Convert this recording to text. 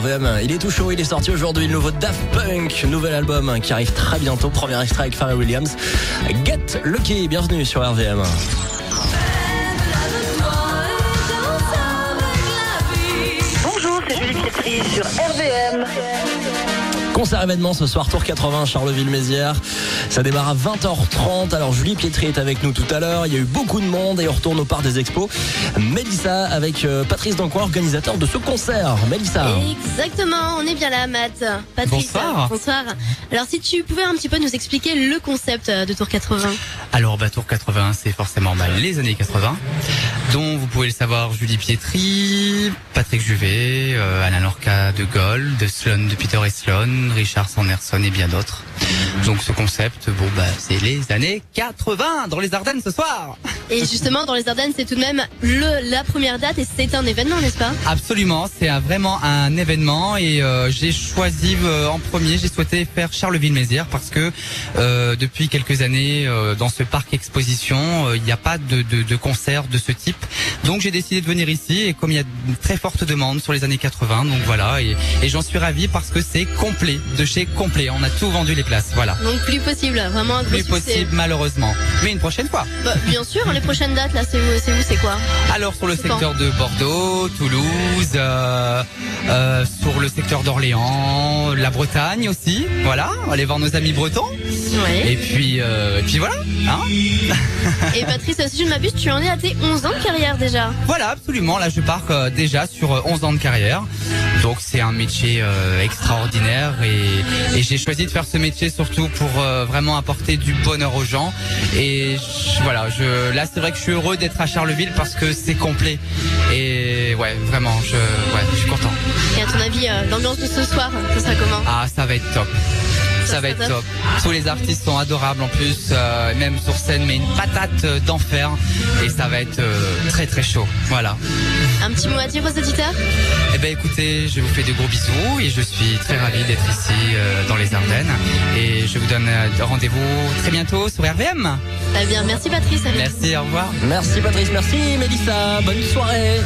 RVM. Il est tout chaud, il est sorti aujourd'hui, le nouveau Daft Punk, nouvel album qui arrive très bientôt. Premier extrait avec Pharrell Williams. Get Lucky, bienvenue sur RVM. Bonjour, c'est Julie Pietri sur RVM. Concert événement ce soir, Tour 80, Charleville-Mézières. Ça démarre à 20h30. Alors Julie Pietri est avec nous tout à l'heure. Il y a eu beaucoup de monde et on retourne au parc des expos. Mélissa avec Patrice Dancoin, organisateur de ce concert. Mélissa. Exactement, on est bien là, Matt. Patrice, Bonsoir. Bonsoir. Alors si tu pouvais un petit peu nous expliquer le concept de Tour 80. Alors, Tour 80, c'est forcément les années 80, dont vous pouvez le savoir, Julie Pietri, Patrick Juvet, Alain Lorca de Gaulle, de Sloan, de Peter et Sloan, Richard Sanderson et bien d'autres. Donc ce concept, c'est les années 80 dans les Ardennes ce soir. Et justement, dans les Ardennes, c'est tout de même la première date et c'est un événement, n'est-ce pas? Absolument, c'est vraiment un événement et j'ai choisi en premier, j'ai souhaité faire Charleville-Mézières parce que depuis quelques années dans ce parc exposition, il n'y a pas de concert de ce type. Donc j'ai décidé de venir ici et comme il y a une très forte demande sur les années 80, donc voilà, et j'en suis ravi parce que c'est complet, de chez complet. On a tout vendu les places, voilà. Donc plus possible, vraiment un gros Plus succès. possible malheureusement, mais une prochaine fois. Bien sûr, les prochaines dates là, c'est où, c'est quoi? Alors sur le C'est secteur de Bordeaux, Toulouse, sur le secteur d'Orléans, la Bretagne aussi, voilà, allez voir nos amis bretons. Ouais. Et puis voilà, hein. Et Patrice, si je ne m'abuse, tu en es à tes 11 ans de carrière déjà. Voilà, absolument, là je pars déjà sur 11 ans de carrière. Donc c'est un métier extraordinaire et j'ai choisi de faire ce métier surtout pour vraiment apporter du bonheur aux gens. Et voilà, là c'est vrai que je suis heureux d'être à Charleville parce que c'est complet. Et ouais, vraiment, je suis content. Et à ton avis, l'ambiance de ce soir, ce sera comment? Ah, ça va être top. Ça va être top. Tous les artistes sont adorables en plus, même sur scène, mais une patate d'enfer. Et ça va être très très chaud. Voilà. Un petit mot à dire aux auditeurs? Eh ben écoutez, je vous fais de gros bisous et je suis très ravi d'être ici dans les Ardennes. Et je vous donne rendez-vous très bientôt sur RVM. Très bien, merci Patrice. Merci, au revoir. Merci Patrice, merci Mélissa. Bonne soirée.